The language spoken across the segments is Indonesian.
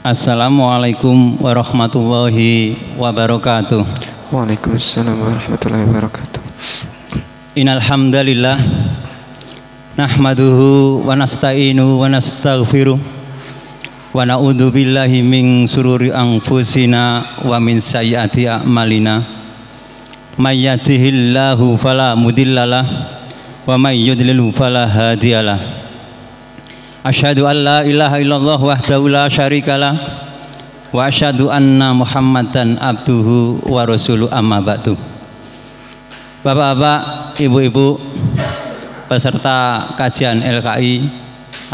Assalamualaikum warahmatullahi wabarakatuh. Waalaikumsalam warahmatullahi wabarakatuh. Innal hamdalillah nahmaduhu wa nasta'inu wa nastaghfiruh wa na'udzu billahi min sururi anfusina wa min sayyiati a'malina. May yahdihillahu fala mudhillalah wa may yudlil fala hadiyalah. Asyhadu an la ilaha illallah wahdahu la syarikalah wa asyhadu anna Muhammadan abduhu wa rasuluh, amma ba'du. Bapak-bapak, ibu-ibu, peserta kajian LKI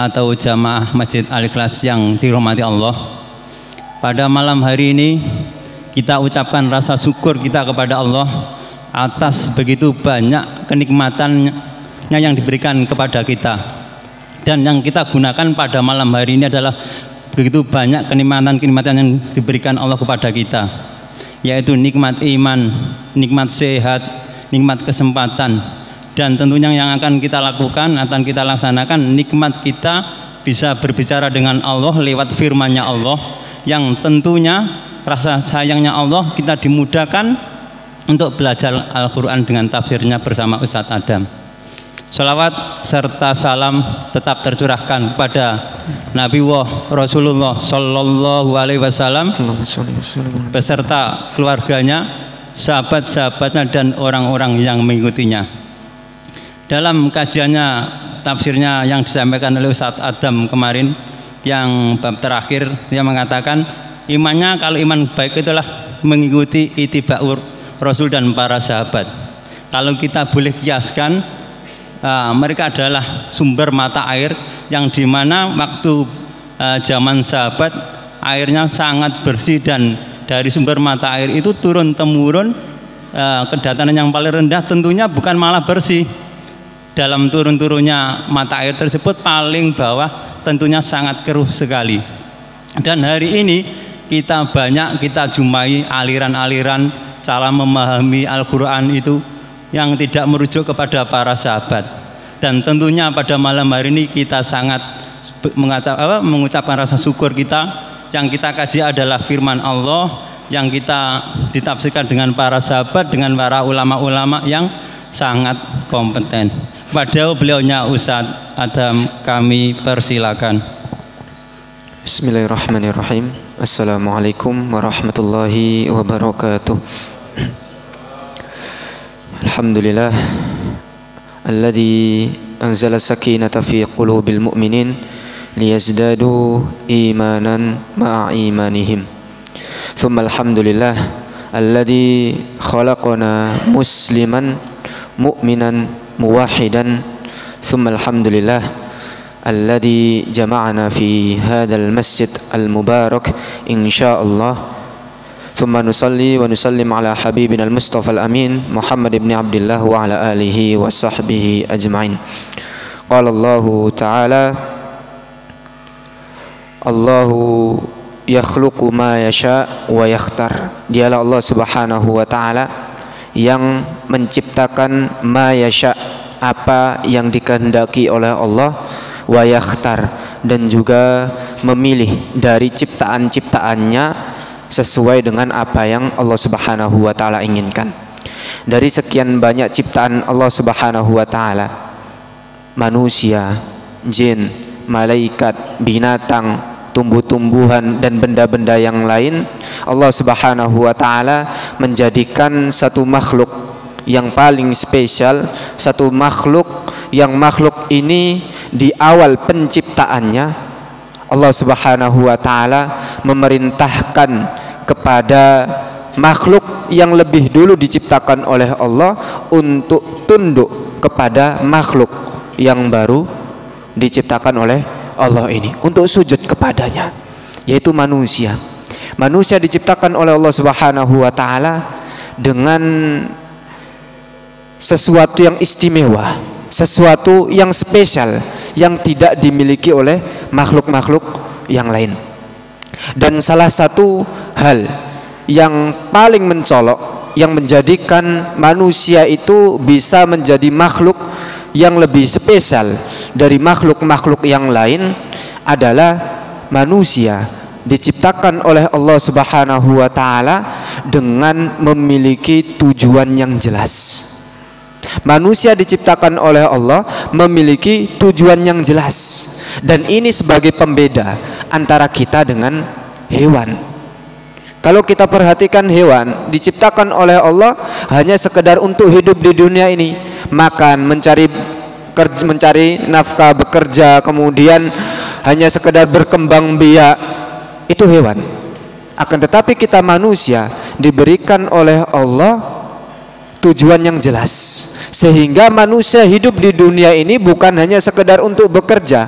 atau jamaah Masjid Al-Ikhlas yang dirahmati Allah, pada malam hari ini kita ucapkan rasa syukur kita kepada Allah atas begitu banyak kenikmatannya yang diberikan kepada kita. Dan yang kita gunakan pada malam hari ini adalah begitu banyak kenikmatan-kenikmatan yang diberikan Allah kepada kita, yaitu nikmat iman, nikmat sehat, nikmat kesempatan, dan tentunya yang akan kita lakukan, akan kita laksanakan, nikmat kita bisa berbicara dengan Allah lewat firman-Nya Allah, yang tentunya rasa sayangnya Allah kita dimudahkan untuk belajar Al-Quran dengan tafsirnya bersama Ustadz Adam. Salawat serta salam tetap tercurahkan kepada Nabi Rasulullah Sallallahu Alaihi Wasallam beserta keluarganya, sahabat-sahabatnya, dan orang-orang yang mengikutinya. Dalam kajiannya, tafsirnya yang disampaikan oleh Ustadz Adam kemarin, yang bab terakhir, dia mengatakan imannya, kalau iman baik itulah mengikuti itiba'ur Rasul dan para sahabat. Kalau kita boleh kiaskan, mereka adalah sumber mata air yang dimana waktu zaman sahabat airnya sangat bersih, dan dari sumber mata air itu turun temurun kedatangan yang paling rendah tentunya bukan malah bersih. Dalam turun-turunnya mata air tersebut paling bawah tentunya sangat keruh sekali. Dan hari ini kita jumpai aliran-aliran cara memahami Al-Quran itu yang tidak merujuk kepada para sahabat. Dan tentunya pada malam hari ini kita sangat mengucapkan rasa syukur kita. Yang kita kaji adalah firman Allah yang kita ditafsirkan dengan para sahabat, dengan para ulama-ulama yang sangat kompeten. Pada beliaunya Ustadz Adam kami persilakan. Bismillahirrahmanirrahim. Assalamualaikum warahmatullahi wabarakatuh. Alhamdulillah alladzi anzala sakinata fi qulubil mu'minin liyazdadu imanan ma'a imanihim. Thumma alhamdulillah alladzi khalaqana musliman mu'minan muwahidan. Thumma alhamdulillah alladzi jama'ana fi hadzal masjid al-mubarak insyaallah. ثم نصلي ونسلم على حبيبنا المصطفى الأمين محمد بن عبد الله وعلى آله وصحبه أجمعين. قال الله تعالى: الله يخلق ما يشاء ويختار. Dialah Allah Subhanahu wa taala yang menciptakan ma yasha, apa yang dikehendaki oleh Allah, wa yakhtar, dan juga memilih dari ciptaan-ciptaannya sesuai dengan apa yang Allah Subhanahu wa taala inginkan. Dari sekian banyak ciptaan Allah Subhanahu wa taala, manusia, jin, malaikat, binatang, tumbuh-tumbuhan, dan benda-benda yang lain, Allah Subhanahu wa taala menjadikan satu makhluk yang paling spesial, satu makhluk yang makhluk ini di awal penciptaannya Allah Subhanahu wa taala memerintahkan kepada makhluk yang lebih dulu diciptakan oleh Allah untuk tunduk kepada makhluk yang baru diciptakan oleh Allah ini, untuk sujud kepadanya, yaitu manusia. Manusia diciptakan oleh Allah Subhanahu wa taala dengan sesuatu yang istimewa, sesuatu yang spesial yang tidak dimiliki oleh makhluk-makhluk yang lain. Dan salah satu hal yang paling mencolok yang menjadikan manusia itu bisa menjadi makhluk yang lebih spesial dari makhluk-makhluk yang lain adalah manusia diciptakan oleh Allah Subhanahu wa taala dengan memiliki tujuan yang jelas. Manusia diciptakan oleh Allah memiliki tujuan yang jelas, dan ini sebagai pembeda antara kita dengan hewan. Kalau kita perhatikan hewan diciptakan oleh Allah hanya sekedar untuk hidup di dunia ini, makan, mencari nafkah, bekerja, kemudian hanya sekedar berkembang biak, itu hewan. Akan tetapi kita manusia diberikan oleh Allah tujuan yang jelas, sehingga manusia hidup di dunia ini bukan hanya sekedar untuk bekerja,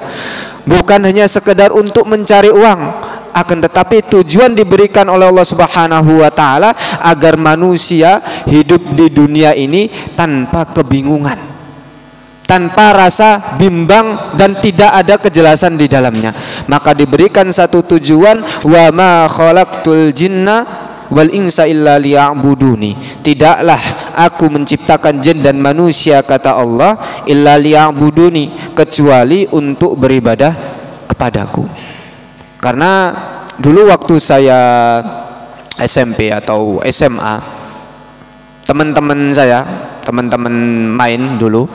bukan hanya sekedar untuk mencari uang, akan tetapi tujuan diberikan oleh Allah Subhanahu wa taala agar manusia hidup di dunia ini tanpa kebingungan, tanpa rasa bimbang dan tidak ada kejelasan di dalamnya. Maka diberikan satu tujuan, wa ma khalaqtul jinna wal insa illa liya'buduni. Tidaklah aku menciptakan jin dan manusia, kata Allah, illa liya'buduni, kecuali untuk beribadah kepadaku. Karena dulu waktu saya SMP atau SMA, teman-teman saya, teman-teman main dulu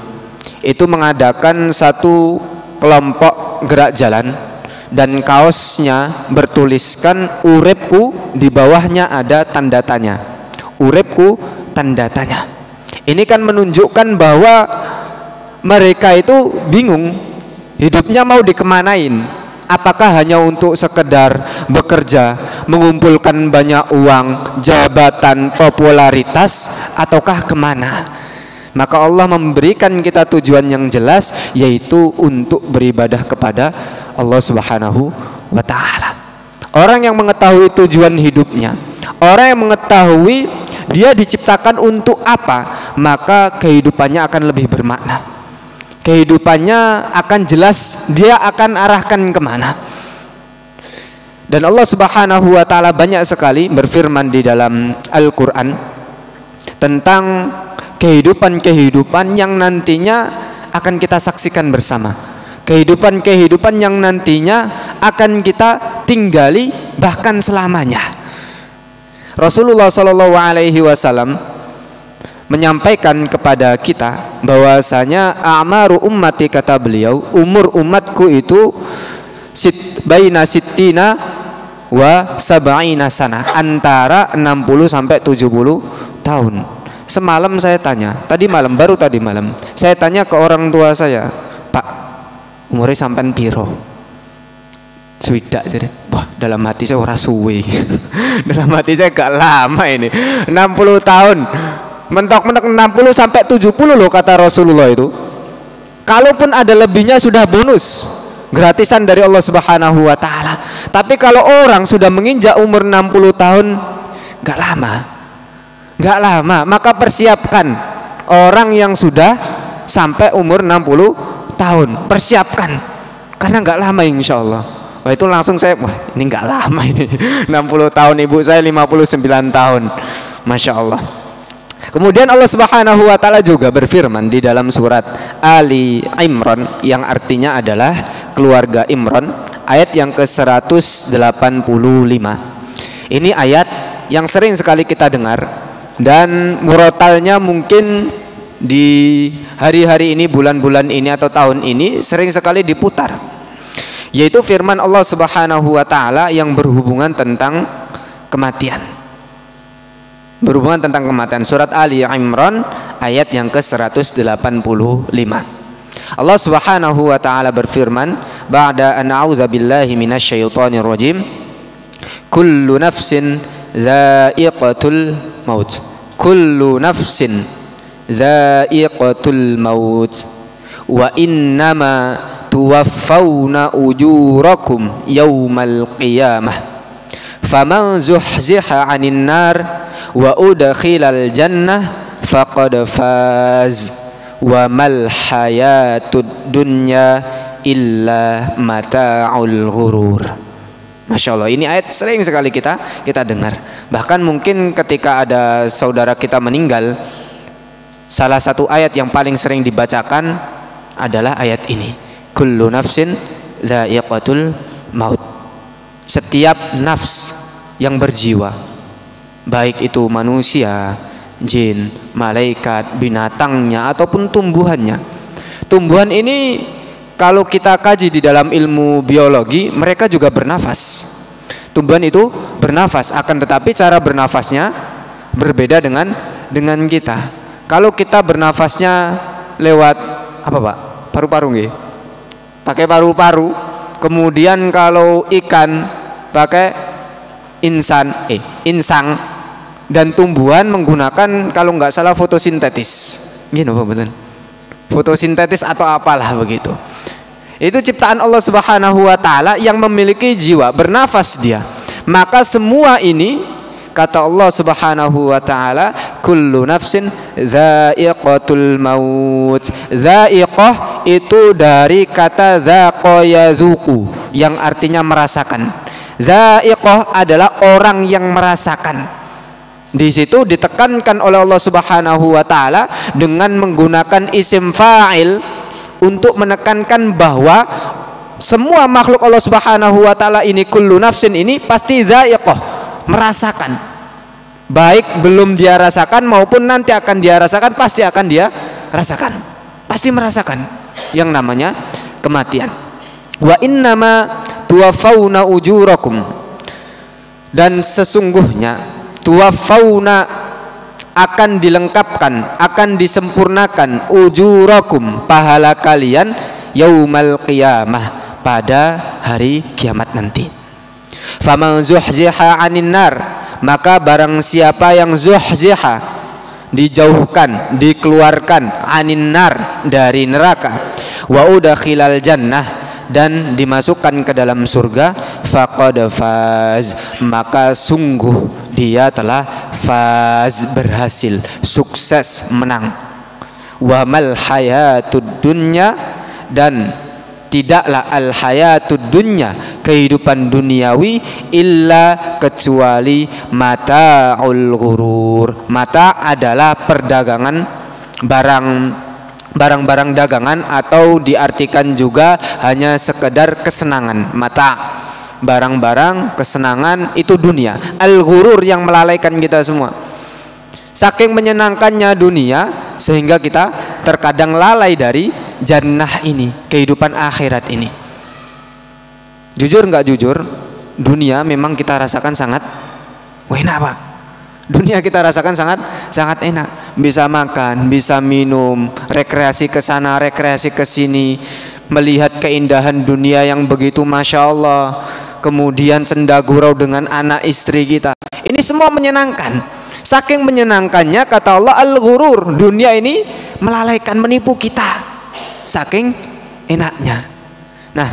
itu mengadakan satu kelompok gerak jalan, dan kaosnya bertuliskan uripku, di bawahnya ada tanda tanya. Uripku tanda tanya. Ini kan menunjukkan bahwa mereka itu bingung hidupnya mau dikemanain. Apakah hanya untuk sekedar bekerja, mengumpulkan banyak uang, jabatan, popularitas, ataukah kemana? Maka Allah memberikan kita tujuan yang jelas, yaitu untuk beribadah kepada Allah Subhanahu wa ta'ala. Orang yang mengetahui tujuan hidupnya, orang yang mengetahui dia diciptakan untuk apa, maka kehidupannya akan lebih bermakna, kehidupannya akan jelas, dia akan arahkan kemana. Dan Allah Subhanahu wa ta'ala banyak sekali berfirman di dalam Al-Quran tentang kehidupan-kehidupan yang nantinya akan kita saksikan bersama, kehidupan-kehidupan yang nantinya akan kita tinggali bahkan selamanya. Rasulullah SAW menyampaikan kepada kita bahwasanya a'maru ummati, kata beliau, umur umatku itu baina sittina wa sab'ina sana, antara 60 sampai 70 tahun. Semalam saya tanya, tadi malam saya tanya ke orang tua saya, Pak, umurnya sampean piro? Swidak jadi. Wah, dalam hati saya ora suwe. Dalam hati saya gak lama ini. 60 tahun. Mentok-mentok 60 sampai 70 loh, kata Rasulullah itu. Kalaupun ada lebihnya sudah bonus, gratisan dari Allah Subhanahu wa taala. Tapi kalau orang sudah menginjak umur 60 tahun, gak lama, maka persiapkan orang yang sudah sampai umur 60 tahun, persiapkan, karena nggak lama insya Allah. Wah, itu langsung saya, wah ini nggak lama ini. 60 tahun, ibu saya 59 tahun, Masya Allah. Kemudian Allah Subhanahu wa ta'ala juga berfirman di dalam surat Ali Imran, yang artinya adalah keluarga Imran, ayat yang ke-185. Ini ayat yang sering sekali kita dengar, dan murotalnya mungkin di hari-hari ini, bulan-bulan ini atau tahun ini sering sekali diputar, yaitu firman Allah Subhanahu wa ta'ala yang berhubungan tentang kematian. Surat Ali Imran ayat yang ke-185. Allah Subhanahu wa ta'ala berfirman, ba'da an a'udza billahi minasyaitonir rajim, kullu nafsin dha'iqatul maut, kullu nafsin dha'iqatul maut wa innama tuwaffawna ujurakum yawmal qiyamah faman zuhziha 'anil nar wa udkhilal jannah faqad faz wa mal hayatud dunya illa mata'ul ghurur. Masya Allah, ini ayat sering sekali kita dengar. Bahkan mungkin ketika ada saudara kita meninggal, salah satu ayat yang paling sering dibacakan adalah ayat ini, kullu nafsin dha'iqatul maut. setiap nafs yang berjiwa, baik itu manusia, jin, malaikat, binatangnya ataupun tumbuhannya. Tumbuhan ini kalau kita kaji di dalam ilmu biologi, mereka juga bernafas. Tumbuhan itu bernafas, akan tetapi cara bernafasnya berbeda dengan kita. Kalau kita bernafasnya lewat apa Pak? Paru-paru nggih? Pakai paru-paru. Kemudian kalau ikan pakai insang, dan tumbuhan menggunakan kalau nggak salah fotosintetis. Gini Pak betul. Fotosintetis atau apalah begitu. Itu ciptaan Allah Subhanahu wa taala yang memiliki jiwa, bernafas dia. Maka semua ini kata Allah Subhanahu wa taala, kullu nafsin za'iqatul maut. Za'iqah itu dari kata zaqa yazuqu yang artinya merasakan. Za'iqah adalah orang yang merasakan. Di situ ditekankan oleh Allah Subhanahu wa taala dengan menggunakan isim fa'il untuk menekankan bahwa semua makhluk Allah Subhanahu wa taala ini, kullu nafsin ini pasti za'iqah, merasakan. Baik belum dia rasakan maupun nanti akan dia rasakan, pasti akan dia rasakan. Pasti merasakan yang namanya kematian. Wa innama tuwaffawna ujurakum, dan sesungguhnya tuwaffawna akan dilengkapkan, akan disempurnakan ujurakum, pahala kalian, yaumal qiyamah, pada hari kiamat nanti. Faman zuhziha 'anil nar, maka barang siapa yang zuhziha, dijauhkan, dikeluarkan, 'anil nar, dari neraka, wa udkhilal jannah, dan dimasukkan ke dalam surga, faqad faz, maka sungguh dia telah faz, berhasil, sukses, menang. Wa mal hayatud dunya, dan tidaklah al hayatud dunya, kehidupan duniawi, illa kecuali mata'ul ghurur. Mata adalah perdagangan barang-barang dagangan, atau diartikan juga hanya sekedar kesenangan. Mata, barang-barang kesenangan, itu dunia. Al-ghurur yang melalaikan kita semua. Saking menyenangkannya dunia sehingga kita terkadang lalai dari jannah ini, kehidupan akhirat ini. Jujur nggak jujur, dunia memang kita rasakan sangat enak Pak. Dunia kita rasakan sangat enak. Bisa makan, bisa minum, rekreasi ke sana, rekreasi ke sini, melihat keindahan dunia yang begitu masya Allah. Kemudian sendagurau dengan anak istri kita. Ini semua menyenangkan. Saking menyenangkannya kata Allah, al-ghurur, dunia ini melalaikan, menipu kita. Saking enaknya. Nah,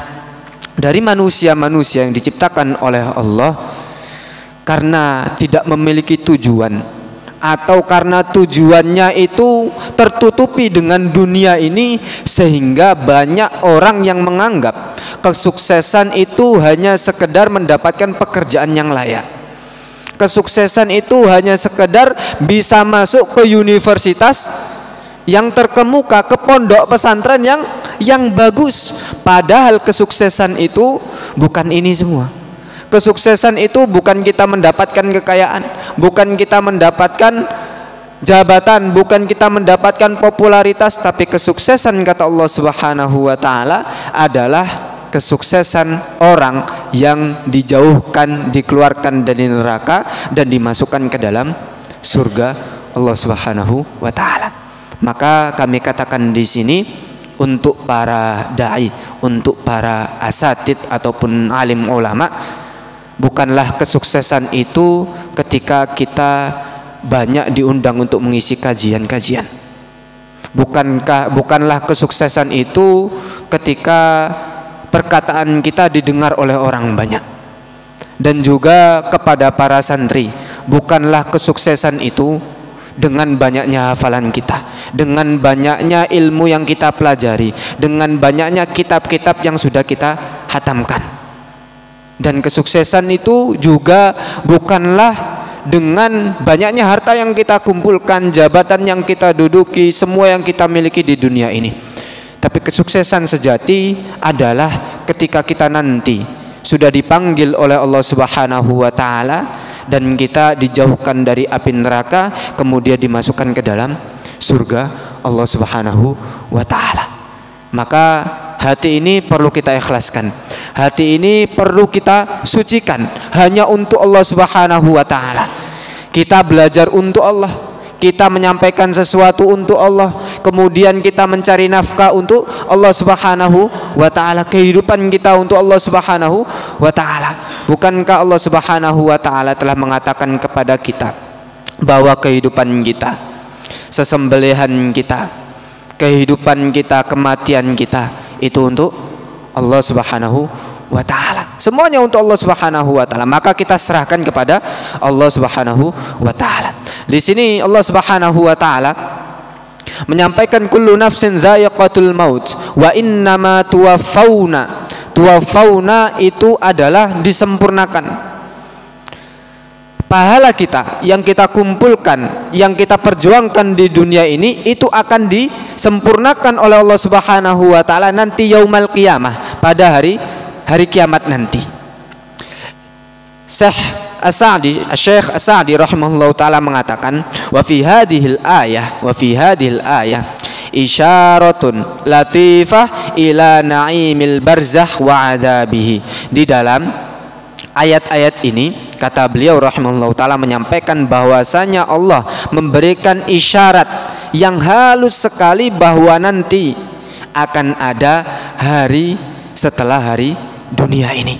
dari manusia-manusia yang diciptakan oleh Allah, karena tidak memiliki tujuan, atau karena tujuannya itu tertutupi dengan dunia ini, sehingga banyak orang yang menganggap kesuksesan itu hanya sekedar mendapatkan pekerjaan yang layak. Kesuksesan itu hanya sekedar bisa masuk ke universitas yang terkemuka, ke pondok pesantren yang bagus. Padahal kesuksesan itu bukan ini semua. Kesuksesan itu bukan kita mendapatkan kekayaan, bukan kita mendapatkan jabatan, bukan kita mendapatkan popularitas, tapi kesuksesan kata Allah Subhanahu wa taala adalah kesuksesan orang yang dijauhkan, dikeluarkan dari neraka, dan dimasukkan ke dalam surga Allah Subhanahu wa taala. Maka kami katakan di sini, untuk para dai, untuk para asatid ataupun alim ulama, bukanlah kesuksesan itu ketika kita banyak diundang untuk mengisi kajian-kajian. Bukanlah kesuksesan itu ketika perkataan kita didengar oleh orang banyak. Dan juga kepada para santri, bukanlah kesuksesan itu dengan banyaknya hafalan kita, dengan banyaknya ilmu yang kita pelajari, dengan banyaknya kitab-kitab yang sudah kita khatamkan. Dan kesuksesan itu juga bukanlah dengan banyaknya harta yang kita kumpulkan, jabatan yang kita duduki, semua yang kita miliki di dunia ini. Tapi kesuksesan sejati adalah ketika kita nanti sudah dipanggil oleh Allah Subhanahu wa taala dan kita dijauhkan dari api neraka, kemudian dimasukkan ke dalam surga Allah Subhanahu wa taala. Maka hati ini perlu kita ikhlaskan. Hati ini perlu kita sucikan hanya untuk Allah Subhanahu wa taala. Kita belajar untuk Allah, kita menyampaikan sesuatu untuk Allah, kemudian kita mencari nafkah untuk Allah Subhanahu wa taala, kehidupan kita untuk Allah Subhanahu wa taala. Bukankah Allah Subhanahu wa taala telah mengatakan kepada kita bahwa kehidupan kita, sesembelihan kita, kehidupan kita, kematian kita itu untuk Allah Subhanahu wa taala. Semuanya untuk Allah Subhanahu wa taala. Maka kita serahkan kepada Allah Subhanahu wa taala. Di sini Allah Subhanahu wa taala menyampaikan kullu nafsin za'iqatul maut wa innama tuwaffawna. Tuwaffawna itu adalah disempurnakan. Pahala kita yang kita kumpulkan, yang kita perjuangkan di dunia ini, itu akan disempurnakan oleh Allah Subhanahu wa taala nanti yaumal qiyamah, pada hari kiamat nanti. Syekh As-Sa'di rahimahullahu taala mengatakan, wa fi hadhil ayah isyaratun latifah ila na'imil barzakh wa adabihi. Di dalam ayat-ayat ini, kata beliau rahimahullahu taala, menyampaikan bahwasanya Allah memberikan isyarat yang halus sekali bahwa nanti akan ada hari setelah hari dunia ini.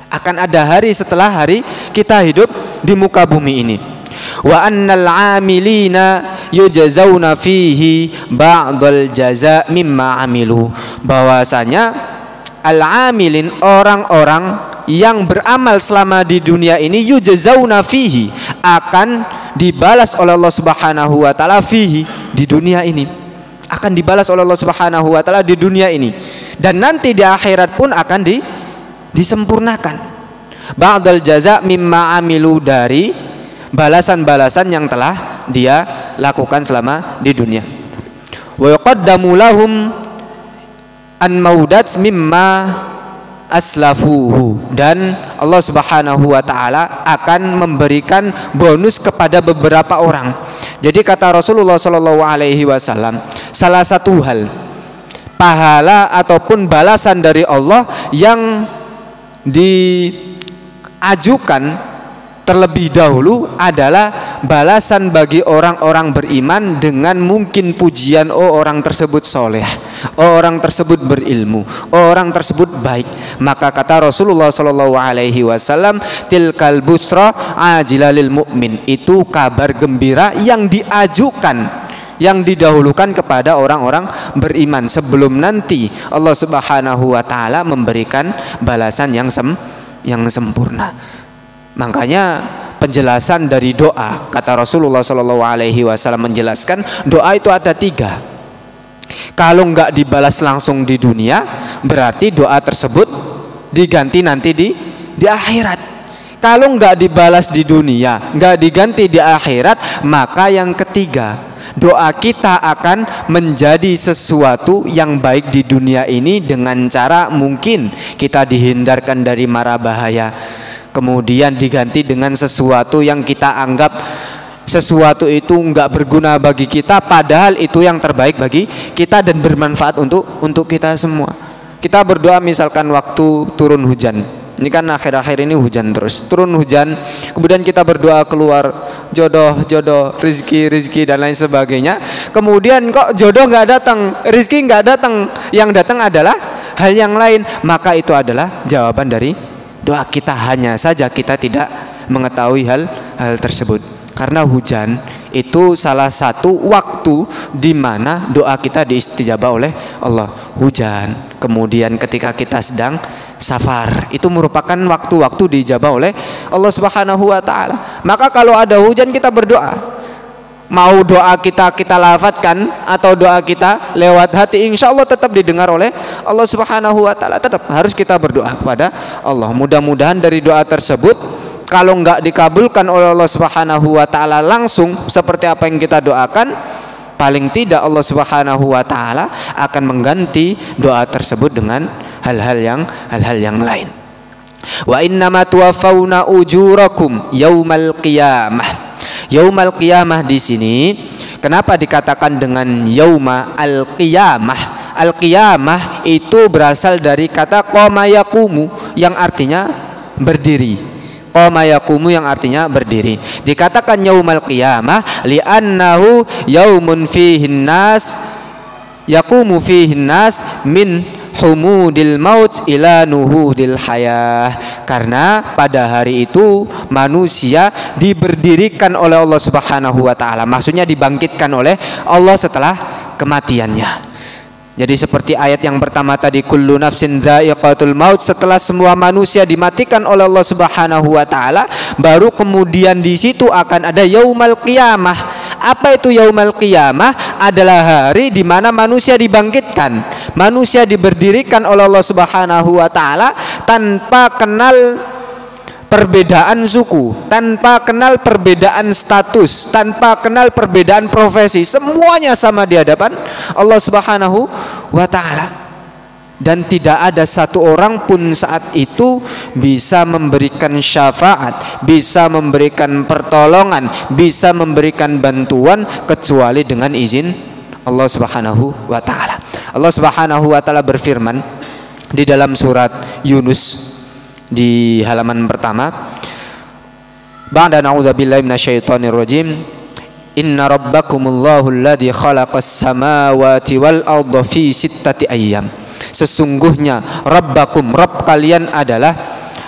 Akan ada hari setelah hari kita hidup di muka bumi ini. Wa annal 'amilina yujzauna fihi ba'dal jaza' mimma 'amilu. Bahwasanya al-'amilin, orang-orang yang beramal selama di dunia ini, yujzauna fihi, akan dibalas oleh Allah Subhanahu wa taala fihi, di dunia ini. Akan dibalas oleh Allah Subhanahu wa taala di dunia ini, dan nanti di akhirat pun akan disempurnakan. Ba'dal jaza' mimma 'amilu, dari balasan-balasan yang telah dia lakukan selama di dunia. Wa yuqaddamu lahum an maudat mimma aslafuhu, dan Allah Subhanahu wa taala akan memberikan bonus kepada beberapa orang. Jadi kata Rasulullah sallallahu alaihi wasallam, salah satu hal pahala ataupun balasan dari Allah yang diajukan terlebih dahulu adalah balasan bagi orang-orang beriman dengan mungkin pujian, oh orang tersebut soleh, oh orang tersebut berilmu, oh orang tersebut baik. Maka kata Rasulullah sallallahu alaihi wasallam, tilkal busra ajilalil mu'min, itu kabar gembira yang diajukan, yang didahulukan kepada orang-orang beriman sebelum nanti Allah Subhanahu wa taala memberikan balasan yang sempurna. Makanya penjelasan dari doa, kata Rasulullah Shallallahu Alaihi Wasallam menjelaskan, doa itu ada 3. Kalau nggak dibalas langsung di dunia, berarti doa tersebut diganti nanti di akhirat. Kalau nggak dibalas di dunia, nggak diganti di akhirat, maka yang ketiga, doa kita akan menjadi sesuatu yang baik di dunia ini dengan cara mungkin kita dihindarkan dari mara bahaya, kemudian diganti dengan sesuatu yang kita anggap sesuatu itu nggak berguna bagi kita, padahal itu yang terbaik bagi kita dan bermanfaat untuk kita semua. Kita berdoa misalkan waktu turun hujan, ini kan akhir-akhir ini hujan terus, turun hujan, kemudian kita berdoa keluar jodoh, rizki dan lain sebagainya, kemudian kok jodoh nggak datang, rizki nggak datang, yang datang adalah hal yang lain, maka itu adalah jawaban dari doa kita. Hanya saja kita tidak mengetahui hal tersebut, karena hujan itu salah satu waktu di mana doa kita diistijabah oleh Allah. Hujan, kemudian ketika kita sedang safar, itu merupakan waktu-waktu dijabah oleh Allah Subhanahu wa taala. Maka kalau ada hujan kita berdoa, mau doa kita lafadzkan atau doa kita lewat hati, insya Allah tetap didengar oleh Allah Subhanahu wa taala. Tetap harus kita berdoa kepada Allah. Mudah-mudahan dari doa tersebut, kalau nggak dikabulkan oleh Allah Subhanahu wa taala langsung seperti apa yang kita doakan, paling tidak Allah Subhanahu wa taala akan mengganti doa tersebut dengan hal-hal yang lain. Wa innama tuwaffawna ujurakum yaumal qiyamah. Yaumal qiyamah di sini kenapa dikatakan dengan yauma al-qiyamah? Al-qiyamah itu berasal dari kata qama yaqumu yang artinya berdiri. Qama yaqumu yang artinya berdiri. Dikatakan yaumal qiyamah li'annahu yaumun fihin nas yaqumu fihin nas min humudil maut ila nuhudil hayah. Karena pada hari itu manusia diberdirikan oleh Allah Subhanahu wa taala. Maksudnya dibangkitkan oleh Allah setelah kematiannya. Jadi seperti ayat yang pertama tadi, kullu nafsin dha'iqatul maut, setelah semua manusia dimatikan oleh Allah Subhanahu wa taala, baru kemudian di situ akan ada yaumal qiyamah. Apa itu yaumal qiyamah? Adalah hari di mana manusia dibangkitkan, manusia diberdirikan oleh Allah Subhanahu wa taala tanpa kenal perbedaan suku, tanpa kenal perbedaan status, tanpa kenal perbedaan profesi. Semuanya sama di hadapan Allah Subhanahu wa taala. Dan tidak ada satu orang pun saat itu bisa memberikan syafaat, bisa memberikan pertolongan, bisa memberikan bantuan kecuali dengan izin Allah Subhanahu wa taala. Allah Subhanahu wa taala berfirman di dalam surat Yunus di halaman pertama, ba'da na'udzubillahi minasyaitonir rajim, inna rabbakumullahu alladzi khalaqas samawati wal arda fi sittati ayyam. Sesungguhnya Rabbakum, Rabb kalian adalah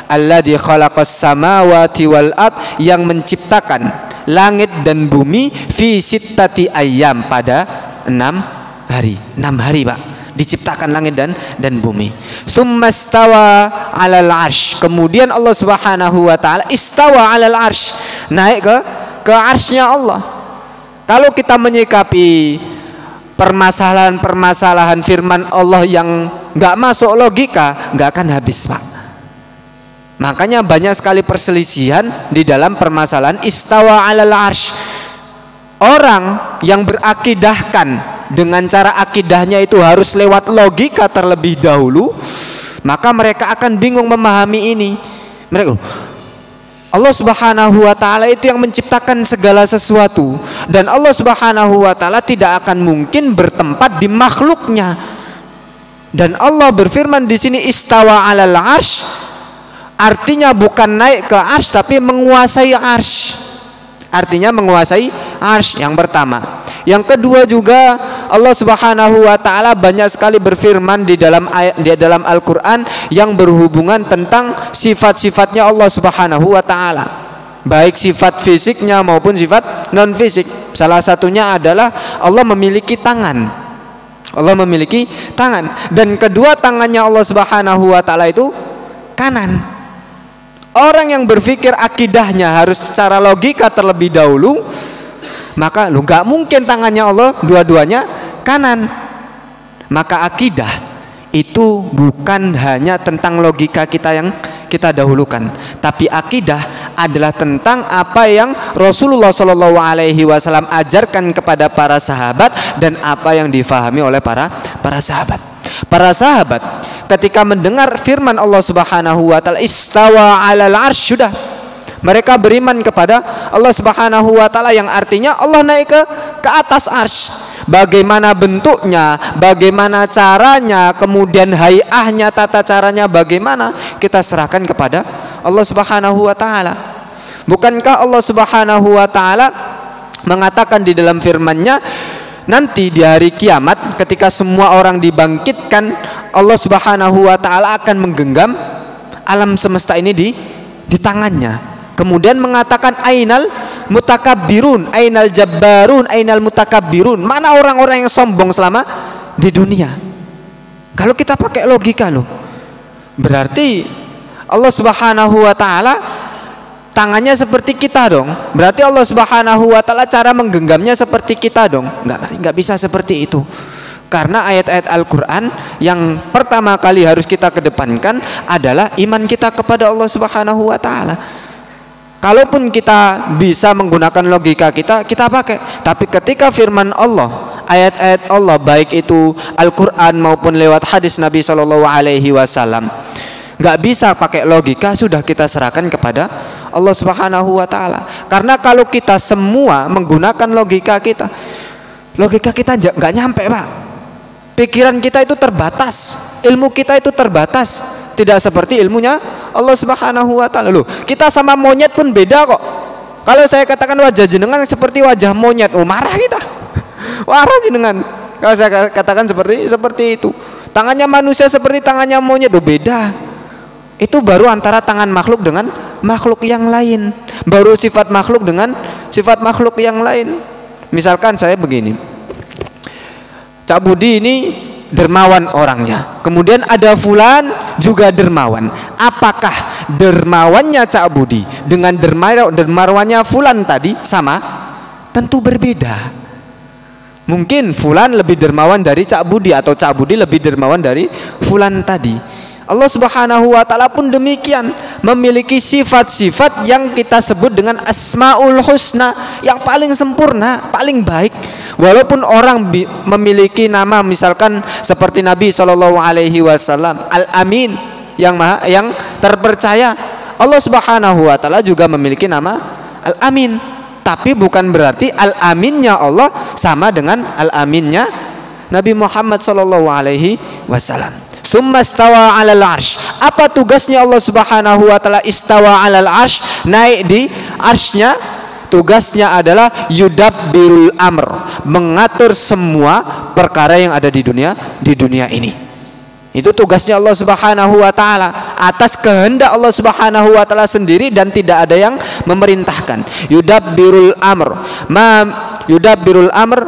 alladzi khalaqas samawati wal ard, yang menciptakan langit dan bumi fi sittati ayyam, pada 6 hari. 6 hari Pak diciptakan langit dan bumi. Summa istawa 'alal 'arsy. Kemudian Allah Subhanahu wa taala istawa 'alal 'arsy, naik ke arsy-Nya Allah. Kalau kita menyikapi permasalahan-permasalahan firman Allah yang nggak masuk logika, nggak akan habis Pak. Makanya banyak sekali perselisihan di dalam permasalahan istawa 'alal 'arsy. Orang yang berakidahkan dengan cara akidahnya itu harus lewat logika terlebih dahulu, maka mereka akan bingung memahami ini. Mereka, Allah Subhanahu wa taala itu yang menciptakan segala sesuatu, dan Allah Subhanahu wa taala tidak akan mungkin bertempat di makhluknya. Dan Allah berfirman di sini istawa 'alal 'arsy, artinya bukan naik ke arsy tapi menguasai arsy. Artinya menguasai arsy, yang pertama. Yang kedua juga Allah Subhanahu wa taala banyak sekali berfirman di dalam ayat, di dalam Al-Qur'an yang berhubungan tentang sifat-sifatnya Allah Subhanahu wa taala, baik sifat fisiknya maupun sifat non fisik. Salah satunya adalah Allah memiliki tangan. Allah memiliki tangan, dan kedua tangannya Allah Subhanahu wa taala itu kanan. Orang yang berpikir akidahnya harus secara logika terlebih dahulu, maka lu nggak mungkin tangannya Allah dua-duanya kanan. Maka akidah itu bukan hanya tentang logika kita yang kita dahulukan, tapi akidah adalah tentang apa yang Rasulullah Shallallahu Alaihi Wasallam ajarkan kepada para sahabat dan apa yang difahami oleh para sahabat. Para sahabat ketika mendengar firman Allah Subhanahu wa taala istawa 'alal 'arsy, sudah mereka beriman kepada Allah Subhanahu wa taala, yang artinya Allah naik ke atas arsy. Bagaimana bentuknya, bagaimana caranya, kemudian hayahnya, tata caranya bagaimana, kita serahkan kepada Allah Subhanahu wa taala. Bukankah Allah Subhanahu wa taala mengatakan di dalam firman-Nya, nanti di hari kiamat ketika semua orang dibangkitkan, Allah Subhanahu wa taala akan menggenggam alam semesta ini di tangannya. Kemudian mengatakan ainal mutakabbirun, ainal jabbarun, ainal mutakabbirun. Mana orang-orang yang sombong selama di dunia? Kalau kita pakai logika loh, berarti Allah Subhanahu wa taala tangannya seperti kita dong. Berarti Allah Subhanahu wa taala cara menggenggamnya seperti kita dong. Enggak bisa seperti itu. Karena ayat-ayat Al-Qur'an yang pertama kali harus kita kedepankan adalah iman kita kepada Allah Subhanahu wa taala. Kalaupun kita bisa menggunakan logika kita pakai, tapi ketika firman Allah, ayat-ayat Allah, baik itu Al-Quran maupun lewat hadis Nabi Shallallahu Alaihi Wasallam, nggak bisa pakai logika, sudah kita serahkan kepada Allah Subhanahu wa taala. Karena kalau kita semua menggunakan logika kita nggak nyampe, Pak. Pikiran kita itu terbatas, ilmu kita itu terbatas, tidak seperti ilmunya Allah Subhanahu wa taala. Loh, kita sama monyet pun beda kok. Kalau saya katakan wajah jenengan seperti wajah monyet, marah kita. Marah jenengan. Kalau saya katakan seperti itu. Tangannya manusia seperti tangannya monyet, beda. Itu baru antara tangan makhluk dengan makhluk yang lain. Baru sifat makhluk dengan sifat makhluk yang lain. Misalkan saya begini, Cak Budi ini dermawan orangnya, kemudian ada fulan juga dermawan. Apakah dermawannya Cak Budi dengan dermawannya fulan tadi sama? Tentu berbeda. Mungkin fulan lebih dermawan dari Cak Budi, atau Cak Budi lebih dermawan dari fulan tadi. Allah Subhanahu wa taala pun demikian, memiliki sifat-sifat yang kita sebut dengan Asmaul Husna, yang paling sempurna, paling baik. Walaupun orang memiliki nama misalkan seperti Nabi SAW Al-Amin, yang terpercaya, Allah Subhanahu wa taala juga memiliki nama Al-Amin. Tapi bukan berarti Al-Aminnya Allah sama dengan Al-Aminnya Nabi Muhammad SAW. Summa istawa 'alal 'arsy. Apa tugasnya Allah Subhanahu wa taala istawa 'alal 'arsy? Naik di arsy-Nya. Tugasnya adalah yudabbirul amr, mengatur semua perkara yang ada di dunia ini. Itu tugasnya Allah Subhanahu wa taala, atas kehendak Allah Subhanahu wa taala sendiri, dan tidak ada yang memerintahkan. Yudabbirul amr. Yudabbirul amr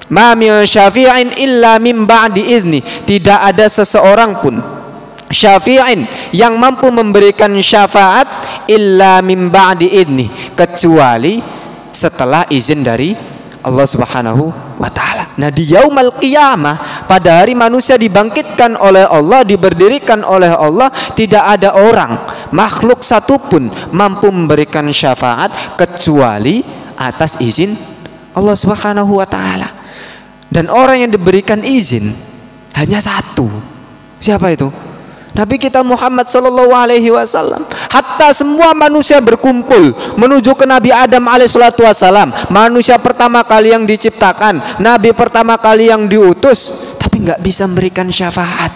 ma min syafi'in illa min ba'di idzni. Tidak ada seseorang pun syafi'in yang mampu memberikan syafaat illa min ba'di idzni, kecuali setelah izin dari Allah Subhanahu wa taala. Nah, di yaumul qiyamah, pada hari manusia dibangkitkan oleh Allah, diberdirikan oleh Allah, tidak ada orang, makhluk satupun mampu memberikan syafaat kecuali atas izin Allah Subhanahu wa taala. Dan orang yang diberikan izin hanya satu. Siapa itu? Nabi kita Muhammad SAW. Hatta semua manusia berkumpul menuju ke Nabi Adam alaihissalam, manusia pertama kali yang diciptakan, Nabi pertama kali yang diutus, tapi nggak bisa memberikan syafaat.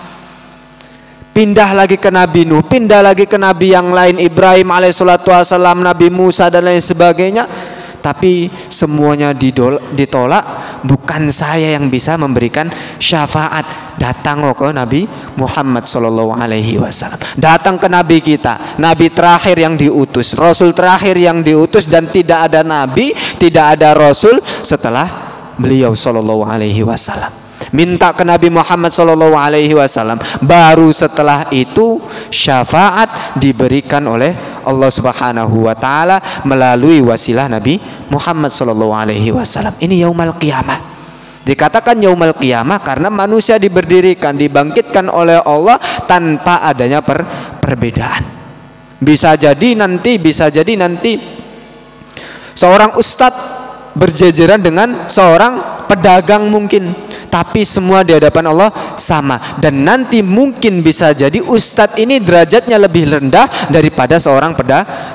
Pindah lagi ke Nabi Nuh, pindah lagi ke Nabi yang lain, Ibrahim alaihissalam, Nabi Musa dan lain sebagainya. Tapi semuanya ditolak. Bukan saya yang bisa memberikan syafaat. Datang ke Nabi Muhammad SAW. Datang ke Nabi kita, Nabi terakhir yang diutus, Rasul terakhir yang diutus, dan tidak ada Nabi, tidak ada Rasul setelah beliau SAW. Minta ke Nabi Muhammad SAW, baru setelah itu syafaat diberikan oleh Allah Subhanahu wa taala melalui wasilah Nabi Muhammad SAW. Ini yaumul qiyamah. Dikatakan yaumul qiyamah karena manusia diberdirikan, dibangkitkan oleh Allah tanpa adanya perbedaan. Bisa jadi nanti seorang ustadz berjejeran dengan seorang pedagang mungkin, tapi semua di hadapan Allah sama. Dan nanti mungkin bisa jadi ustadz ini derajatnya lebih rendah daripada seorang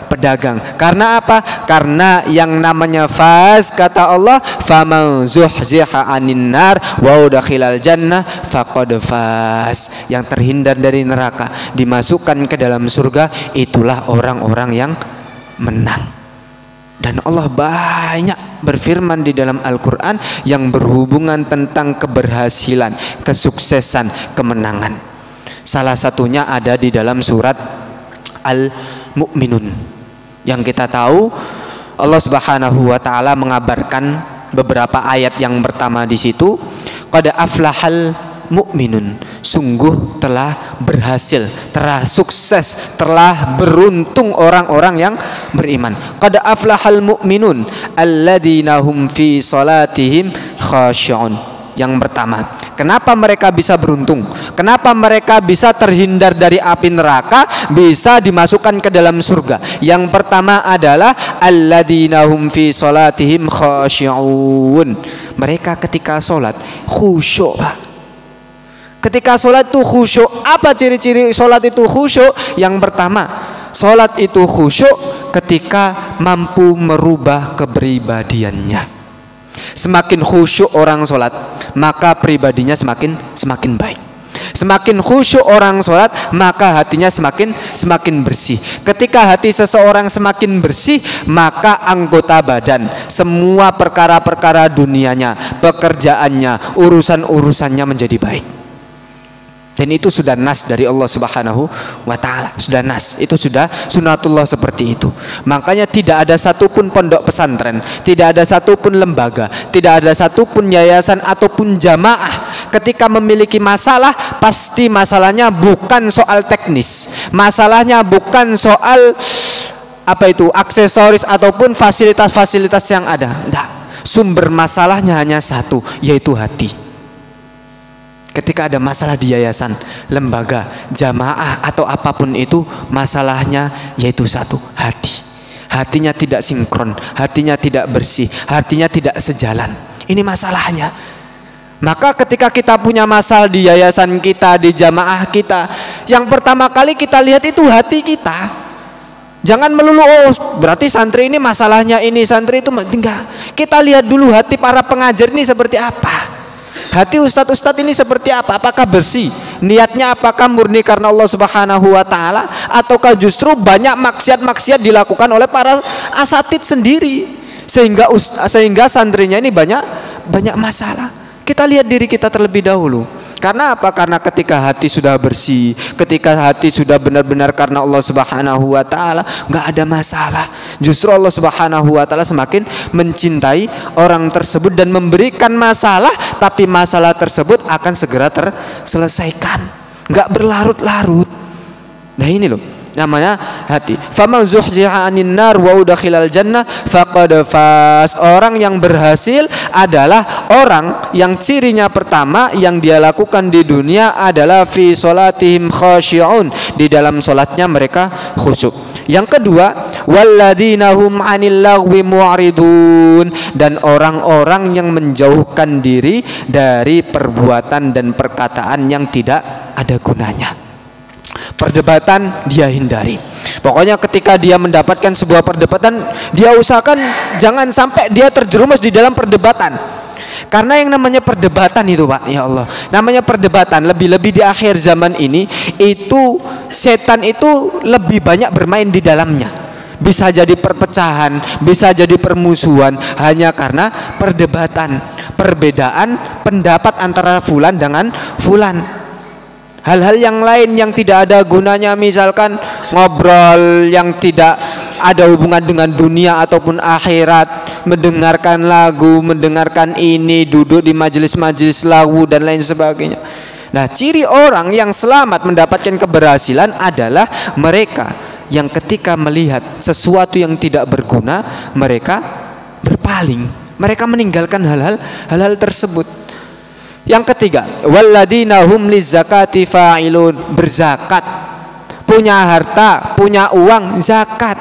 pedagang. Karena apa? Karena yang namanya faz, kata Allah, faman zuhziha 'anil nar wa udkhilal jannah faqad faz. Yang terhindar dari neraka, dimasukkan ke dalam surga, itulah orang-orang yang menang. Dan Allah banyak berfirman di dalam Al-Quran yang berhubungan tentang keberhasilan, kesuksesan, kemenangan. Salah satunya ada di dalam surat Al-Mu'minun, yang kita tahu Allah Subhanahu wa taala mengabarkan beberapa ayat yang pertama di situ, qad aflahal mu'minun, sungguh telah berhasil, telah sukses, telah beruntung orang-orang yang beriman. Qad aflahal mu'minun alladzina hum fi salatihim khashi'un. Yang pertama, kenapa mereka bisa beruntung? Kenapa mereka bisa terhindar dari api neraka, bisa dimasukkan ke dalam surga? Yang pertama adalah alladzina hum fi salatihim khashi'un. Mereka ketika sholat khusyuk. Ketika sholat itu khusyuk. Apa ciri-ciri sholat itu khusyuk? Yang pertama, sholat itu khusyuk ketika mampu merubah kepribadiannya. Semakin khusyuk orang sholat, maka pribadinya semakin baik. Semakin khusyuk orang sholat, maka hatinya semakin bersih. Ketika hati seseorang semakin bersih, maka anggota badan, semua perkara-perkara dunianya, pekerjaannya, urusan-urusannya menjadi baik. Dan itu sudah nas dari Allah Subhanahu wa ta'ala. Sudah nas, itu sudah sunatullah seperti itu. Makanya tidak ada satupun pondok pesantren, tidak ada satupun lembaga, tidak ada satupun yayasan ataupun jamaah ketika memiliki masalah, pasti masalahnya bukan soal teknis. Masalahnya bukan soal aksesoris ataupun fasilitas-fasilitas yang ada. Tidak. Sumber masalahnya hanya satu, yaitu hati. Ketika ada masalah di yayasan, lembaga, jamaah atau apapun itu, masalahnya yaitu satu, hati. Hatinya tidak sinkron, hatinya tidak bersih, hatinya tidak sejalan. Ini masalahnya. Maka ketika kita punya masalah di yayasan kita, di jamaah kita, yang pertama kali kita lihat itu hati kita. Jangan melulu, berarti santri ini masalahnya ini, santri itu enggak. Kita lihat dulu hati para pengajar ini seperti apa. Hati ustadz-ustadz ini seperti apa? Apakah bersih? Niatnya apakah murni karena Allah Subhanahu wa ta'ala? Ataukah justru banyak maksiat-maksiat dilakukan oleh para asatidz sendiri, sehingga santrinya ini banyak masalah. Kita lihat diri kita terlebih dahulu. Karena apa? Karena ketika hati sudah bersih, ketika hati sudah benar-benar karena Allah Subhanahu wa ta'ala, nggak ada masalah. Justru Allah Subhanahu wa ta'ala semakin mencintai orang tersebut dan memberikan masalah, tapi masalah tersebut akan segera terselesaikan, nggak berlarut-larut. Nah ini loh namanya hati. Faman zuhziha 'anil nar wa udkhilal jannah faqad faz. Orang yang berhasil adalah orang yang cirinya pertama yang dia lakukan di dunia adalah fi sholatihim khasyi'un, di dalam sholatnya mereka khusyuk. Yang kedua, walladzina hum 'anil lagwi mu'ridun, dan orang-orang yang menjauhkan diri dari perbuatan dan perkataan yang tidak ada gunanya. Perdebatan dia hindari. Pokoknya ketika dia mendapatkan sebuah perdebatan, dia usahakan jangan sampai dia terjerumus di dalam perdebatan. Karena yang namanya perdebatan itu, Pak, ya Allah, namanya perdebatan, lebih-lebih di akhir zaman ini, itu setan itu lebih banyak bermain di dalamnya. Bisa jadi perpecahan, bisa jadi permusuhan, hanya karena perdebatan, perbedaan pendapat antara fulan dengan fulan. Hal-hal yang lain yang tidak ada gunanya, misalkan ngobrol yang tidak ada hubungan dengan dunia ataupun akhirat, mendengarkan lagu, mendengarkan ini, duduk di majelis-majelis lagu dan lain sebagainya. Nah, ciri orang yang selamat mendapatkan keberhasilan adalah mereka yang ketika melihat sesuatu yang tidak berguna, mereka berpaling, mereka meninggalkan hal-hal tersebut. Yang ketiga, walladzina hum lizakati fa'ilun, berzakat, punya harta, punya uang, zakat.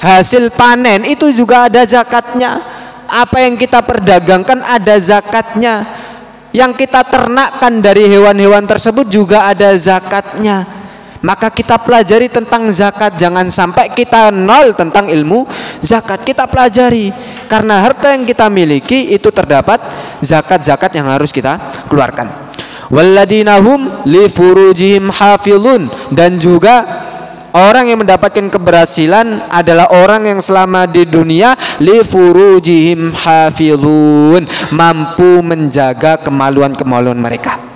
Hasil panen itu juga ada zakatnya. Apa yang kita perdagangkan ada zakatnya. Yang kita ternakkan dari hewan-hewan tersebut juga ada zakatnya. Maka kita pelajari tentang zakat. Jangan sampai kita nol tentang ilmu zakat. Kita pelajari, karena harta yang kita miliki itu terdapat zakat-zakat yang harus kita keluarkan. Walladzina hum li furujihim hafizun, dan juga orang yang mendapatkan keberhasilan adalah orang yang selama di dunia li furujihim hafizun, mampu menjaga kemaluan-kemaluan mereka.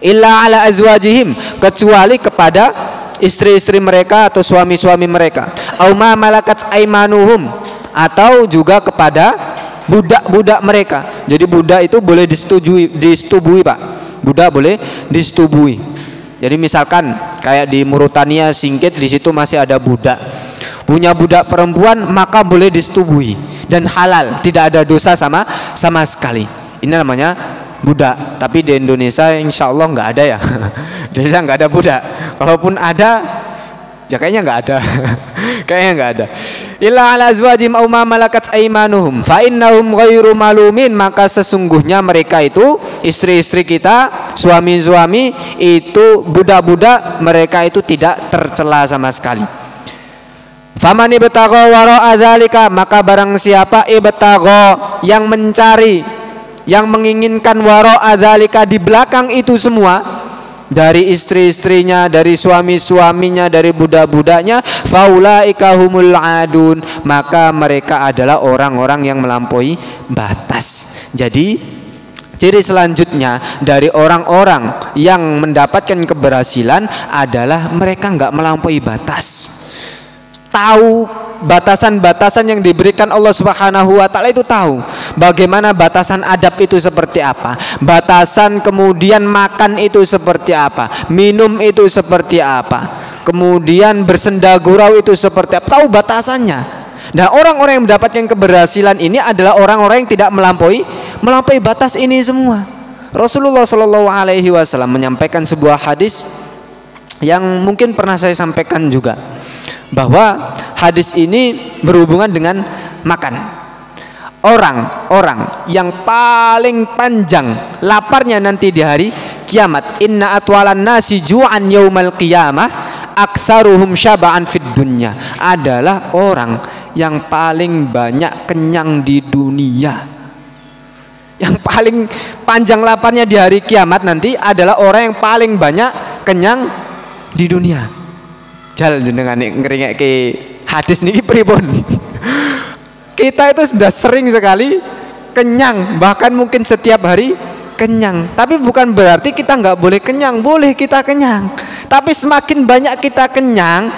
Illa ala azwajihim, kecuali kepada istri-istri mereka atau suami-suami mereka. Au ma malakat aimanuhum, atau juga kepada budak-budak mereka. Jadi budak itu boleh disetubui, Pak. Budak boleh disetubui. Jadi misalkan kayak di Mauritania, Singkit, di situ masih ada budak. Punya budak perempuan, maka boleh disetubui dan halal, tidak ada dosa sama sekali. Ini namanya budak. Tapi di Indonesia insya Allah nggak ada ya. Di Indonesia nggak ada budak. Kalaupun ada, ya kayaknya nggak ada. Kayaknya nggak ada. Illa ala azwajim aw ma malakat aimanuhum fa innahum ghairu malumin, maka sesungguhnya mereka itu istri-istri kita, suami-suami itu, budak-budak, mereka itu tidak tercela sama sekali. Faman ibtagha wara'a dzalika, maka barang siapa ibtagha, yang mencari, yang menginginkan wara'a dzalika, di belakang itu semua, dari istri-istrinya, dari suami-suaminya, dari budak-budaknya, faulaika humul adun, maka mereka adalah orang-orang yang melampaui batas. Jadi ciri selanjutnya dari orang-orang yang mendapatkan keberhasilan adalah mereka nggak melampaui batas. Tahu batasan-batasan yang diberikan Allah Subhanahu wa taala, itu tahu bagaimana batasan adab itu seperti apa, batasan kemudian makan itu seperti apa, minum itu seperti apa, kemudian bersenda gurau itu seperti apa, tahu batasannya. Nah, orang-orang yang mendapatkan keberhasilan ini adalah orang-orang yang tidak melampaui batas ini semua. Rasulullah Shallallahu Alaihi Wasallam menyampaikan sebuah hadis yang mungkin pernah saya sampaikan juga, bahwa hadis ini berhubungan dengan makan. Orang-orang yang paling panjang laparnya nanti di hari kiamat, inna atwalan nasi ju'an yaumal qiyamah aksaruhum syaba'an fid dunya, adalah orang yang paling banyak kenyang di dunia. Yang paling panjang laparnya di hari kiamat nanti adalah orang yang paling banyak kenyang di dunia. Jalan dengan ngeringek ke hadis niki pripun? Kita itu sudah sering sekali kenyang, bahkan mungkin setiap hari kenyang. Tapi bukan berarti kita nggak boleh kenyang, boleh kita kenyang. Tapi semakin banyak kita kenyang,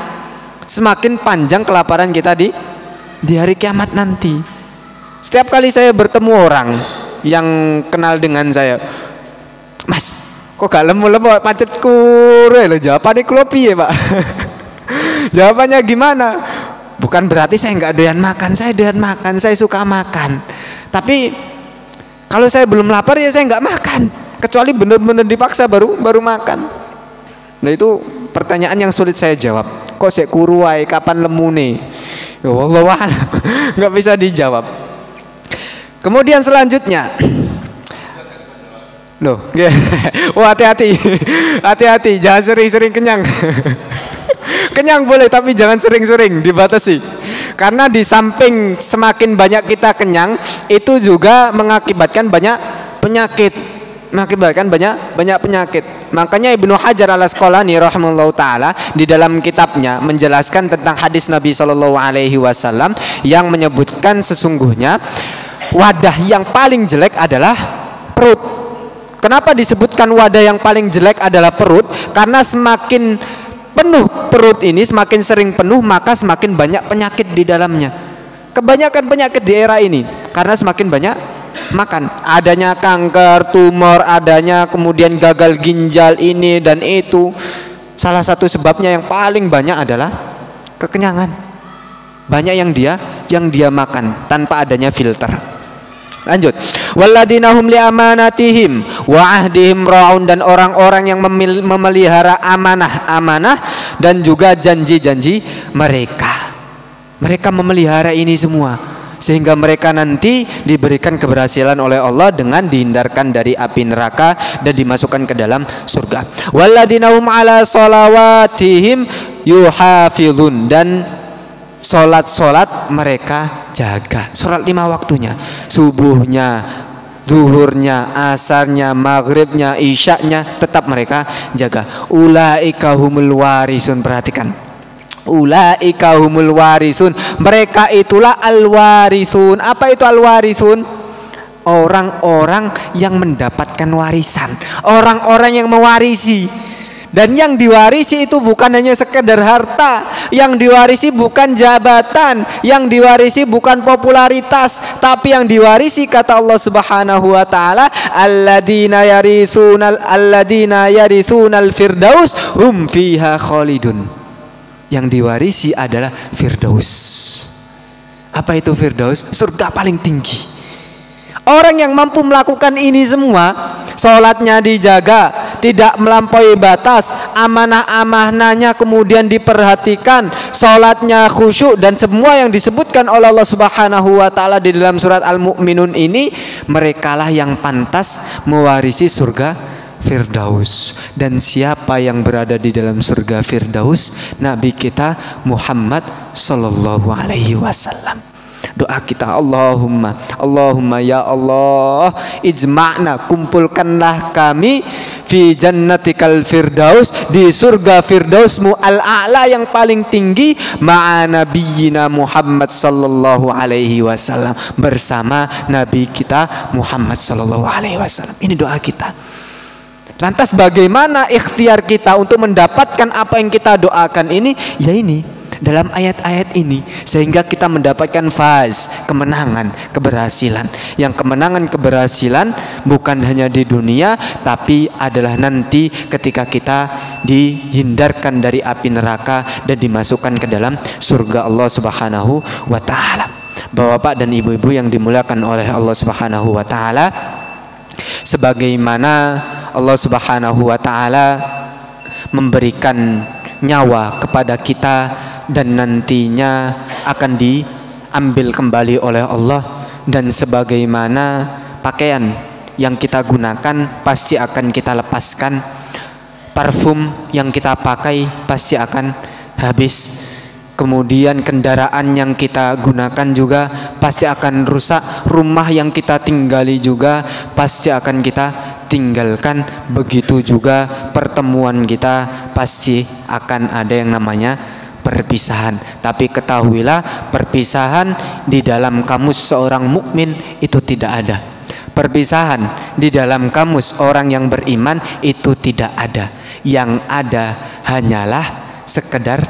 semakin panjang kelaparan kita di hari kiamat nanti. Setiap kali saya bertemu orang yang kenal dengan saya, Mas, kok gak lemu-lemu pacetku lho, jawabannya kula piye, Pak? Jawabannya gimana? Bukan berarti saya nggak doyan makan, saya doyan makan, saya suka makan. Tapi kalau saya belum lapar ya saya nggak makan, kecuali benar-benar dipaksa baru makan. Nah, itu pertanyaan yang sulit saya jawab. Kok saya kuruai, kapan lemune? Ya Allah, nggak bisa dijawab. Kemudian selanjutnya, loh, oh hati-hati, hati-hati, jangan sering-sering kenyang. Kenyang boleh, tapi jangan sering-sering, dibatasi. Karena di samping semakin banyak kita kenyang, itu juga mengakibatkan banyak penyakit. Makanya Ibnu Hajar al-Asqalani rahimahullahu taala di dalam kitabnya menjelaskan tentang hadis Nabi Shallallahu Alaihi Wasallam yang menyebutkan sesungguhnya wadah yang paling jelek adalah perut. Kenapa disebutkan wadah yang paling jelek adalah perut? Karena semakin penuh perut ini, semakin sering penuh, maka semakin banyak penyakit di dalamnya. Kebanyakan penyakit di era ini karena semakin banyak makan. Adanya kanker, tumor, adanya kemudian gagal ginjal ini dan itu. Salah satu sebabnya yang paling banyak adalah kekenyangan. Banyak yang dia makan tanpa adanya filter. Lanjut. Walladzina hum li amanatihim wa ahdihim ra'un, dan orang-orang yang memelihara amanah dan juga janji-janji mereka. Mereka memelihara ini semua sehingga mereka nanti diberikan keberhasilan oleh Allah dengan dihindarkan dari api neraka dan dimasukkan ke dalam surga. Walladzina hum ala sholawatihim yuhafizun, dan Solat mereka jaga. Solat 5 waktunya, subuhnya, zuhurnya, asarnya, maghribnya, isyaknya, tetap mereka jaga. Ulaika humul warisun. Perhatikan, ulaika humul warisun, mereka itulah al-warisun. Apa itu al-warisun? Orang-orang yang mendapatkan warisan, orang-orang yang mewarisi. Dan yang diwarisi itu bukan hanya sekedar harta, yang diwarisi bukan jabatan, yang diwarisi bukan popularitas, tapi yang diwarisi kata Allah Subhanahu wa taala, alladzina yarisunal firdaus hum fiha khalidun. Yang diwarisi adalah firdaus. Apa itu firdaus? Surga paling tinggi. Orang yang mampu melakukan ini semua, sholatnya dijaga, tidak melampaui batas, amanah-amanahnya kemudian diperhatikan, sholatnya khusyuk, dan semua yang disebutkan oleh Allah Subhanahu wa taala di dalam surat Al-Mu'minun ini, merekalah yang pantas mewarisi surga Firdaus. Dan siapa yang berada di dalam surga Firdaus? Nabi kita Muhammad sallallahu alaihi wasallam. Doa kita, Allahumma ya Allah, ijma'na, kumpulkanlah kami fi jannatikal firdaus, di surga firdausmu al-a'la yang paling tinggi, ma'a nabiyyina Muhammad sallallahu alaihi wasallam, bersama nabi kita Muhammad sallallahu alaihi wasallam. Ini doa kita. Lantas bagaimana ikhtiar kita untuk mendapatkan apa yang kita doakan ini? Ya ini, dalam ayat-ayat ini, sehingga kita mendapatkan faz, kemenangan, keberhasilan. Yang kemenangan, keberhasilan bukan hanya di dunia, tapi adalah nanti ketika kita dihindarkan dari api neraka dan dimasukkan ke dalam surga Allah Subhanahu wa taala. Bapak dan ibu-ibu yang dimuliakan oleh Allah Subhanahu wa taala, sebagaimana Allah Subhanahu wa taala memberikan nyawa kepada kita dan nantinya akan diambil kembali oleh Allah, dan sebagaimana pakaian yang kita gunakan pasti akan kita lepaskan, parfum yang kita pakai pasti akan habis, kemudian kendaraan yang kita gunakan juga pasti akan rusak, rumah yang kita tinggali juga pasti akan kita tinggalkan, begitu juga pertemuan kita pasti akan ada yang namanya perpisahan. Tapi ketahuilah, perpisahan di dalam kamus seorang mukmin itu tidak ada. Perpisahan di dalam kamus orang yang beriman itu tidak ada. Yang ada hanyalah sekedar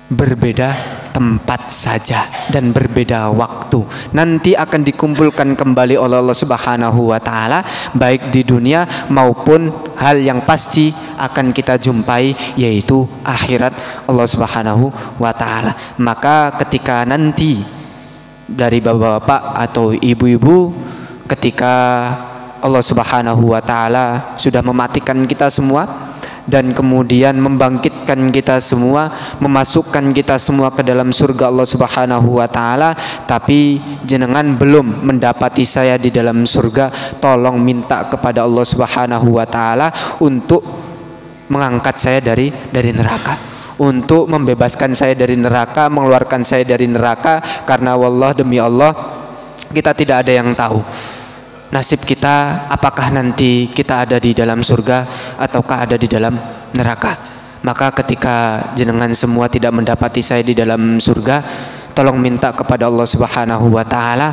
berbeda tempat saja dan berbeda waktu. Nanti akan dikumpulkan kembali oleh Allah Subhanahu wa taala, baik di dunia maupun hal yang pasti akan kita jumpai, yaitu akhirat Allah Subhanahu wa taala. Maka ketika nanti dari bapak-bapak atau ibu-ibu, ketika Allah Subhanahu wa taala sudah mematikan kita semua dan kemudian membangkitkan kita semua, memasukkan kita semua ke dalam surga Allah Subhanahu wa taala, tapi jenengan belum mendapati saya di dalam surga, tolong minta kepada Allah Subhanahu wa taala untuk mengangkat saya dari neraka, untuk membebaskan saya dari neraka, mengeluarkan saya dari neraka, karena wallah, demi Allah, kita tidak ada yang tahu nasib kita, apakah nanti kita ada di dalam surga ataukah ada di dalam neraka. Maka ketika jenengan semua tidak mendapati saya di dalam surga, tolong minta kepada Allah Subhanahu wa taala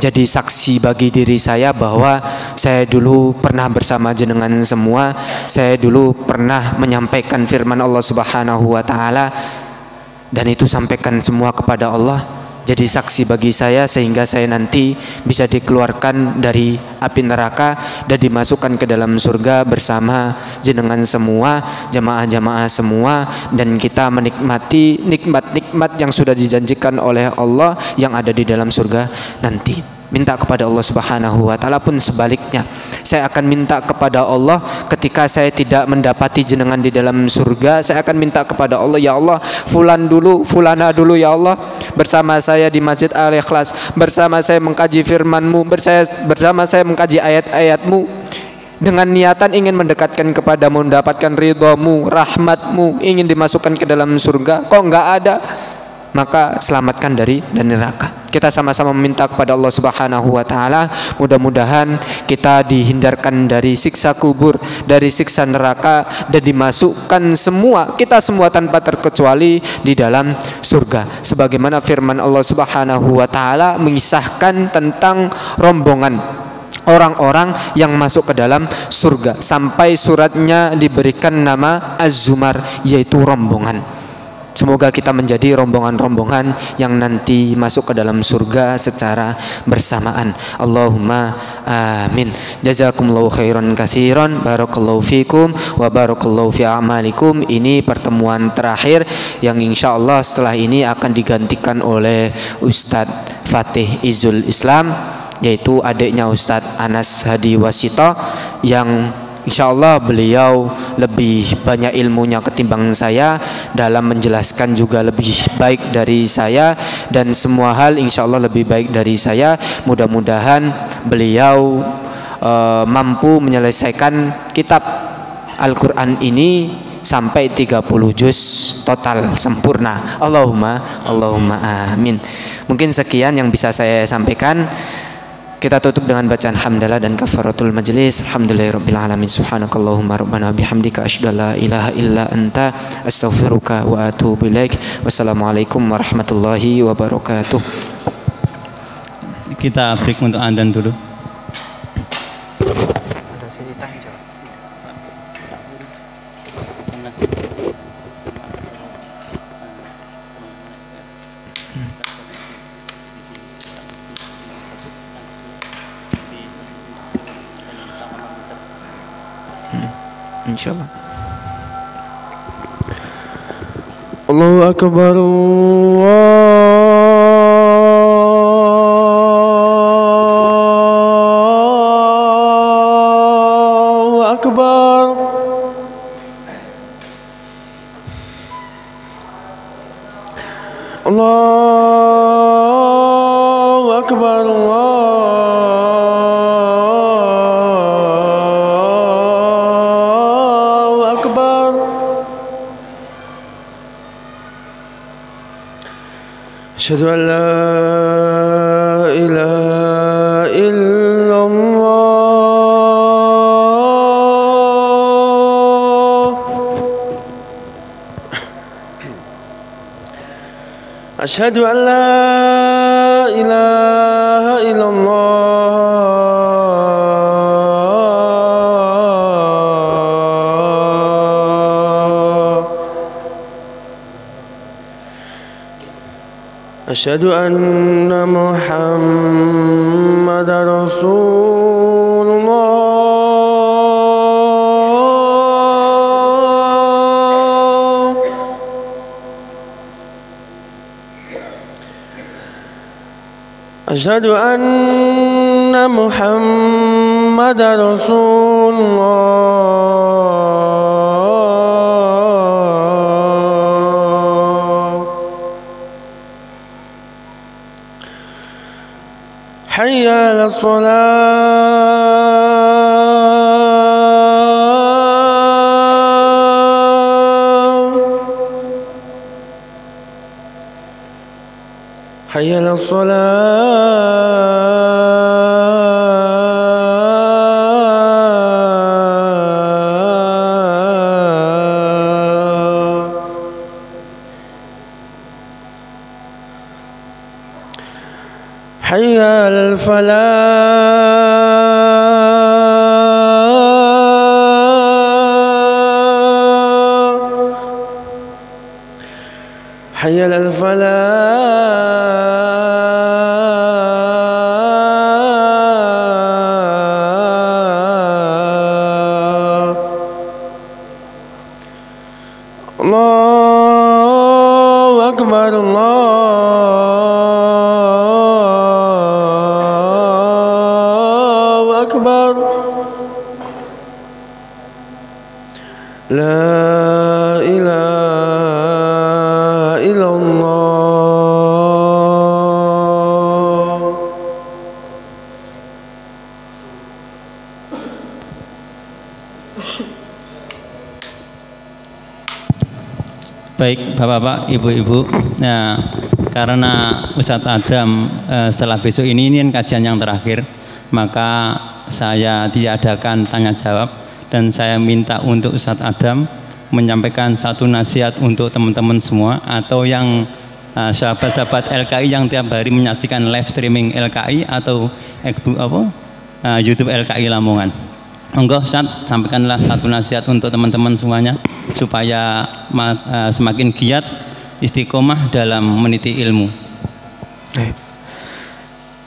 jadi saksi bagi diri saya bahwa saya dulu pernah bersama jenengan semua, saya dulu pernah menyampaikan firman Allah Subhanahu wa taala, dan itu sampaikan semua kepada Allah. Jadi saksi bagi saya, sehingga saya nanti bisa dikeluarkan dari api neraka dan dimasukkan ke dalam surga bersama jenengan semua, jamaah-jamaah semua, dan kita menikmati nikmat-nikmat yang sudah dijanjikan oleh Allah yang ada di dalam surga nanti. Minta kepada Allah Subhanahu wa taala, pun sebaliknya saya akan minta kepada Allah ketika saya tidak mendapati jenengan di dalam surga, saya akan minta kepada Allah, ya Allah, fulan dulu, fulana dulu ya Allah, bersama saya di Masjid Al-Ikhlas, bersama saya mengkaji firman-Mu, bersama saya mengkaji ayat-ayat-Mu, dengan niatan ingin mendekatkan kepadamu, mendapatkan ridha-Mu, rahmat-Mu, ingin dimasukkan ke dalam surga, kok enggak ada? Maka selamatkan dari neraka. Kita sama-sama meminta kepada Allah Subhanahu wa taala, mudah-mudahan kita dihindarkan dari siksa kubur, dari siksa neraka, dan dimasukkan semua, kita semua tanpa terkecuali di dalam surga. Sebagaimana firman Allah Subhanahu wa taala mengisahkan tentang rombongan orang-orang yang masuk ke dalam surga, sampai suratnya diberikan nama Az-Zumar, yaitu rombongan. Semoga kita menjadi rombongan-rombongan yang nanti masuk ke dalam surga secara bersamaan. Allahumma amin. Jazakumullahu khairan katsiran, barakallahu fikum wa barakallahu fi a'malikum. Ini pertemuan terakhir yang insyaallah setelah ini akan digantikan oleh Ustadz Fatih Izul Islam, yaitu adiknya Ustadz Anas Hadi Wasito, yang insya Allah beliau lebih banyak ilmunya ketimbang saya, dalam menjelaskan juga lebih baik dari saya, dan semua hal insya Allah lebih baik dari saya. Mudah-mudahan beliau mampu menyelesaikan kitab Al-Quran ini sampai 30 juz total sempurna. Allahumma amin. Mungkin sekian yang bisa saya sampaikan. Kita tutup dengan bacaan hamdalah dan kafaratul majlis. Alhamdulillahirabbil alamin. Subhanakallahumma rabbana bihamdika asyhadu an la ilaha illa anta astaghfiruka wa atubu ilaik. Wassalamualaikum warahmatullahi wabarakatuh. Kita break untuk adzan dulu. Insyaallah. Allahu akbar, Allahu akbar. Allahu akbar, أشهد أن لا إله إلا الله أشهد أن لا إله إلا أشهد أن محمد رسول الله أشهد أن محمد رسول الله حي على الصلاة حي على الصلاة حي على الفلاح حي على الفلاح الله أكبر الله أكبر لا إله إلا الله. Baik Bapak-bapak, Ibu-ibu. Nah, karena Ustadz Adam setelah besok ini kan kajian yang terakhir, maka saya diadakan tanya jawab dan saya minta untuk Ustadz Adam menyampaikan satu nasihat untuk teman-teman semua atau yang sahabat-sahabat LKI yang tiap hari menyaksikan live streaming LKI atau YouTube LKI Lamongan. Monggo Ustadz, sampaikanlah satu nasihat untuk teman-teman semuanya supaya semakin giat istiqomah dalam meniti ilmu.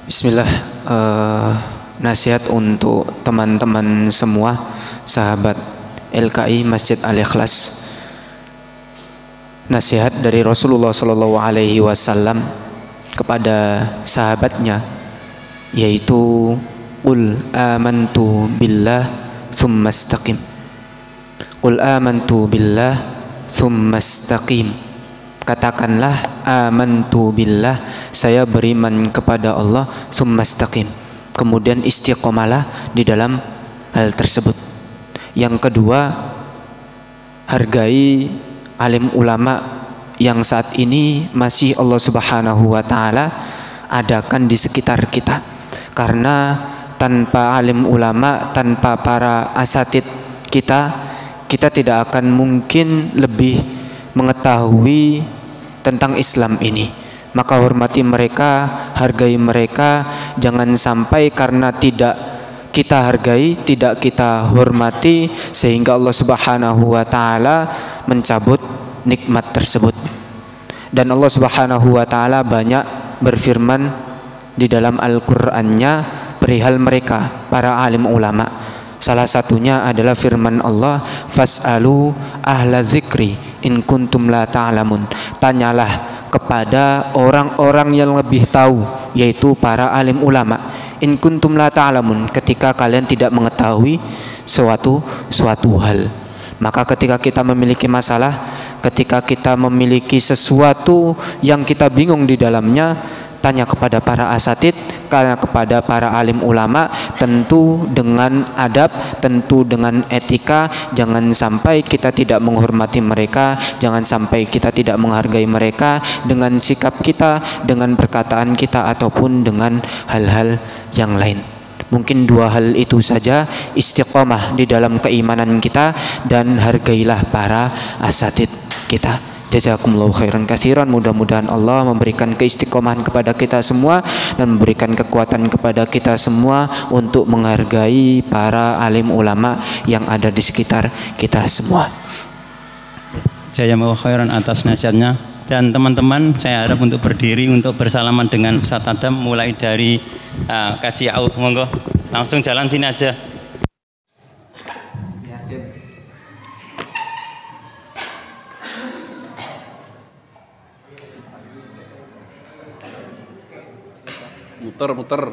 Bismillah. Nasihat untuk teman-teman semua sahabat LKI Masjid Al-Ikhlas. Nasihat dari Rasulullah Sallallahu Alaihi Wasallam kepada sahabatnya, yaitu Qul amantu billah thumma istaqim. Qul amantu billah thumma istaqim. Katakanlah amantu billah, saya beriman kepada Allah, thumma istaqim. Kemudian istiqomalah di dalam hal tersebut. Yang kedua, hargai alim ulama yang saat ini masih Allah Subhanahu wa taala adakan di sekitar kita. Karena tanpa alim ulama, tanpa para asatid kita tidak akan mungkin lebih mengetahui tentang Islam ini. Maka hormati mereka, hargai mereka, jangan sampai karena tidak kita hargai, tidak kita hormati sehingga Allah Subhanahu wa taala mencabut nikmat tersebut. Dan Allah Subhanahu wa taala banyak berfirman di dalam Al-Qur'annya perihal mereka, para alim ulama. Salah satunya adalah firman Allah, fas'alu ahla dzikri in kuntum la ta'lamun. Tanyalah kepada orang-orang yang lebih tahu, yaitu para alim ulama. In kuntum la ta'lamun, ketika kalian tidak mengetahui suatu hal. Maka ketika kita memiliki masalah, ketika kita memiliki sesuatu yang kita bingung di dalamnya, tanya kepada para asatid, karena kepada para alim ulama, tentu dengan adab, tentu dengan etika. Jangan sampai kita tidak menghormati mereka, jangan sampai kita tidak menghargai mereka dengan sikap kita, dengan perkataan kita, ataupun dengan hal-hal yang lain. Mungkin dua hal itu saja, istiqomah di dalam keimanan kita dan hargailah para asatid kita. Jazakumullahu khairan katsiran. Mudah-mudahan Allah memberikan keistiqomahan kepada kita semua dan memberikan kekuatan kepada kita semua untuk menghargai para alim ulama yang ada di sekitar kita semua. Jazakumullahu khairan atas nasihatnya. Dan teman-teman, saya harap untuk berdiri untuk bersalaman dengan Ustaz Adam mulai dari kaji AU. Monggo langsung jalan sini aja. Muter.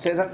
Saya